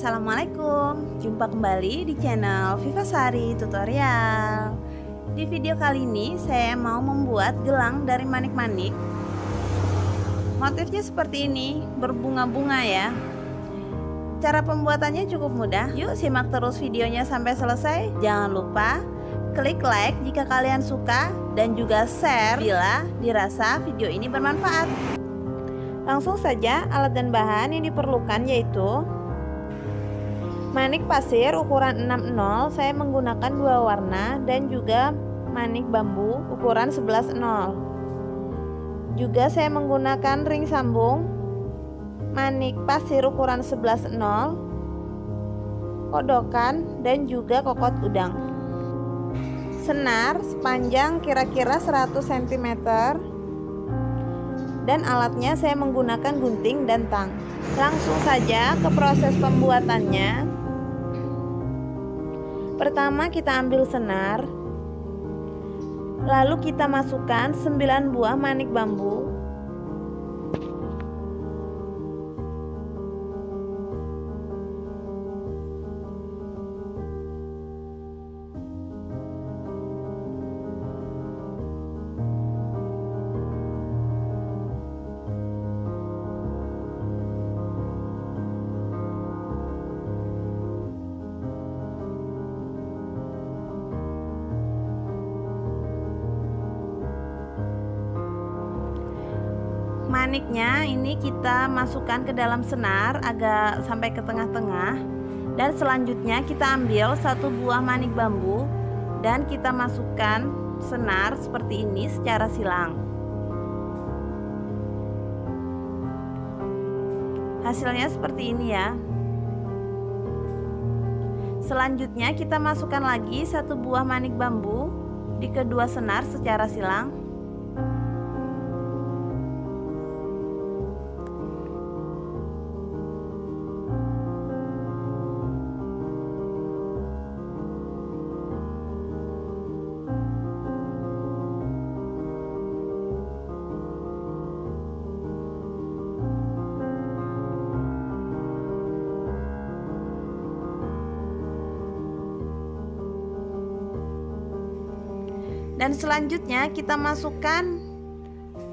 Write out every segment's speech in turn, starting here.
Assalamualaikum, jumpa kembali di channel Vivasari Tutorial. Di video kali ini saya mau membuat gelang dari manik-manik. Motifnya seperti ini, berbunga-bunga ya. Cara pembuatannya cukup mudah. Yuk simak terus videonya sampai selesai. Jangan lupa klik like jika kalian suka dan juga share bila dirasa video ini bermanfaat. Langsung saja, alat dan bahan yang diperlukan yaitu manik pasir ukuran 6/0, saya menggunakan 2 warna, dan juga manik bambu ukuran 11/0. Juga saya menggunakan ring sambung manik pasir ukuran 11/0, kodokan, dan juga kokot udang. Senar sepanjang kira-kira 100 cm, dan alatnya saya menggunakan gunting dan tang. Langsung saja ke proses pembuatannya. Pertama kita ambil senar, lalu kita masukkan 9 buah manik bambu. Maniknya ini kita masukkan ke dalam senar agak sampai ke tengah-tengah, dan selanjutnya kita ambil 1 buah manik bambu dan kita masukkan senar seperti ini secara silang. Hasilnya seperti ini ya. Selanjutnya kita masukkan lagi 1 buah manik bambu di kedua senar secara silang. Dan selanjutnya kita masukkan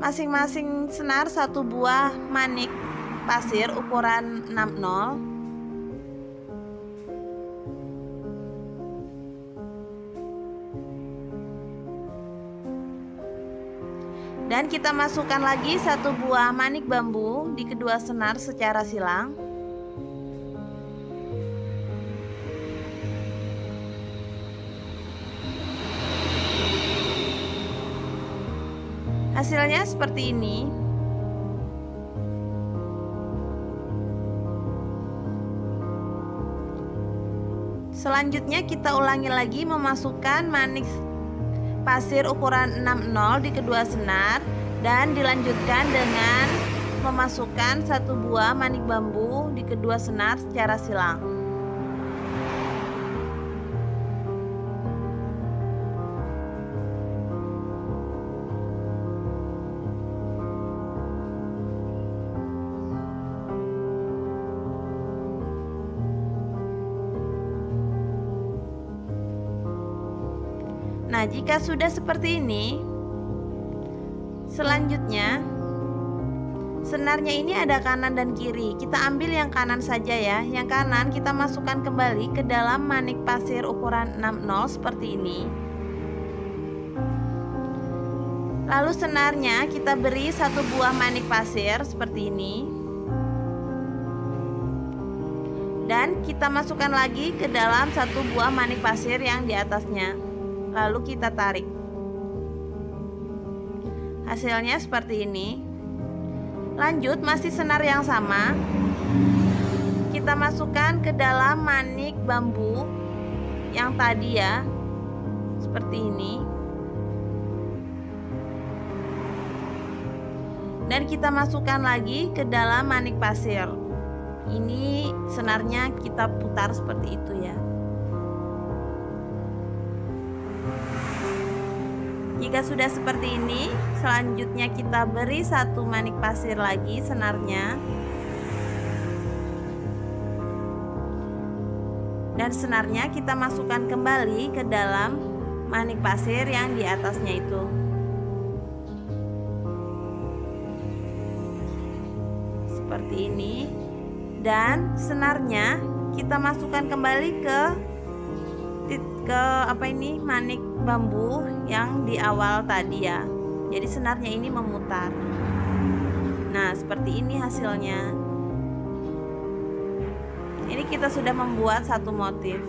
masing-masing senar 1 buah manik pasir ukuran 6/0. Dan kita masukkan lagi 1 buah manik bambu di kedua senar secara silang. Hasilnya seperti ini. Selanjutnya kita ulangi lagi memasukkan manik pasir ukuran 6/0 di kedua senar, dan dilanjutkan dengan memasukkan 1 buah manik bambu di kedua senar secara silang. Nah, jika sudah seperti ini, selanjutnya senarnya ini ada kanan dan kiri. Kita ambil yang kanan saja ya. Yang kanan kita masukkan kembali ke dalam manik pasir ukuran 6/0 seperti ini. Lalu senarnya kita beri 1 buah manik pasir seperti ini. Dan kita masukkan lagi ke dalam 1 buah manik pasir yang di atasnya. Lalu kita tarik. Hasilnya seperti ini. Lanjut, masih senar yang sama, kita masukkan ke dalam manik bambu yang tadi ya, seperti ini. Dan kita masukkan lagi ke dalam manik pasir. Ini senarnya kita putar seperti itu ya. Jika sudah seperti ini, selanjutnya kita beri 1 manik pasir lagi senarnya. Dan senarnya kita masukkan kembali ke dalam manik pasir yang di atasnya itu. Seperti ini. Dan senarnya kita masukkan kembali ke manik bambu yang di awal tadi ya. Jadi senarnya ini memutar. Nah, seperti ini hasilnya. Ini kita sudah membuat satu motif.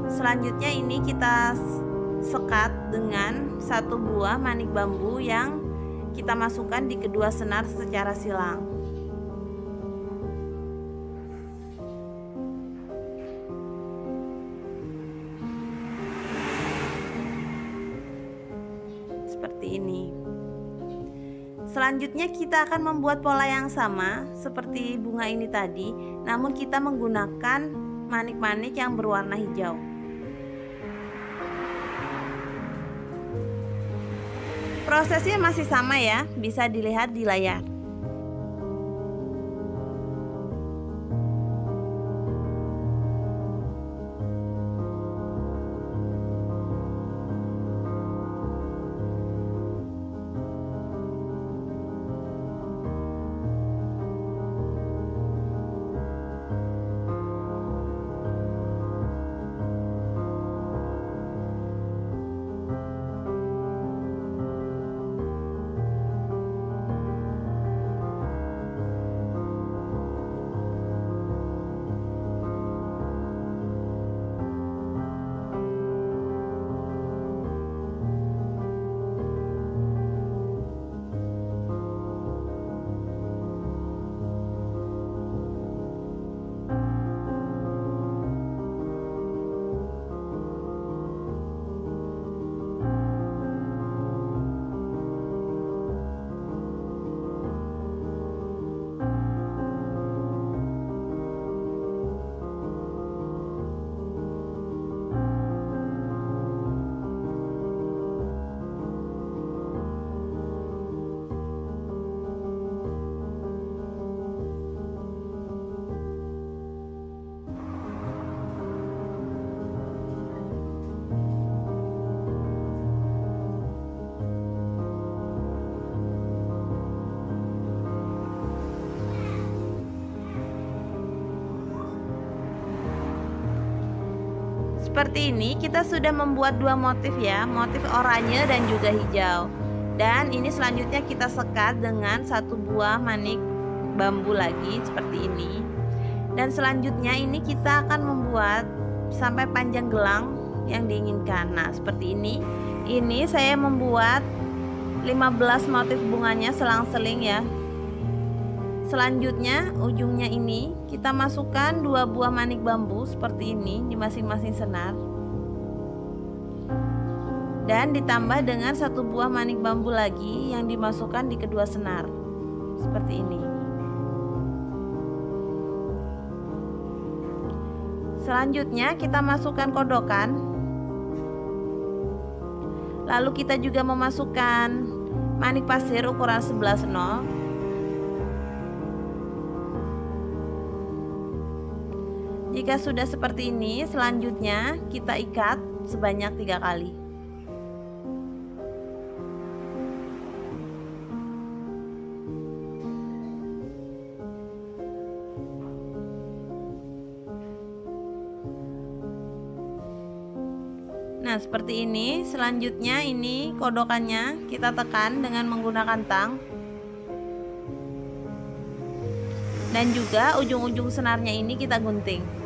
Selanjutnya ini kita sekat dengan satu buah manik bambu yang kita masukkan di kedua senar secara silang. Seperti ini. Selanjutnya kita akan membuat pola yang sama seperti bunga ini tadi, namun kita menggunakan manik-manik yang berwarna hijau. Prosesnya masih sama ya, bisa dilihat di layar. Seperti ini kita sudah membuat dua motif ya, motif oranye dan juga hijau. Dan ini selanjutnya kita sekat dengan satu buah manik bambu lagi seperti ini. Dan selanjutnya ini kita akan membuat sampai panjang gelang yang diinginkan. Nah, seperti ini. Ini saya membuat 15 motif bunganya selang-seling ya. Selanjutnya ujungnya ini kita masukkan dua buah manik bambu seperti ini di masing-masing senar. Dan ditambah dengan satu buah manik bambu lagi yang dimasukkan di kedua senar. Seperti ini. Selanjutnya kita masukkan kodokan. Lalu kita juga memasukkan manik pasir ukuran 11/0. Jika sudah seperti ini, selanjutnya kita ikat sebanyak 3 kali. Nah, seperti ini. Selanjutnya ini kodokannya kita tekan dengan menggunakan tang. Dan juga ujung-ujung senarnya ini kita gunting.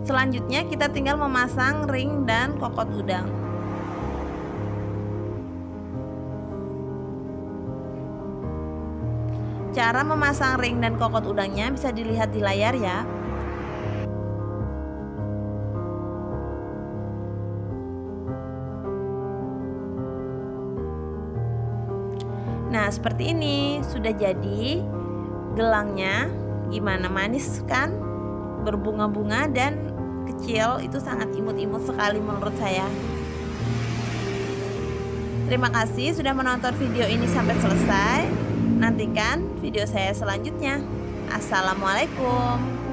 Selanjutnya kita tinggal memasang ring dan kokot udang. Cara memasang ring dan kokot udangnya bisa dilihat di layar ya. Nah, seperti ini sudah jadi gelangnya. Gimana, manis kan? Berbunga-bunga dan kecil, itu sangat imut-imut sekali menurut saya. Terima kasih sudah menonton video ini sampai selesai. Nantikan video saya selanjutnya. Assalamualaikum.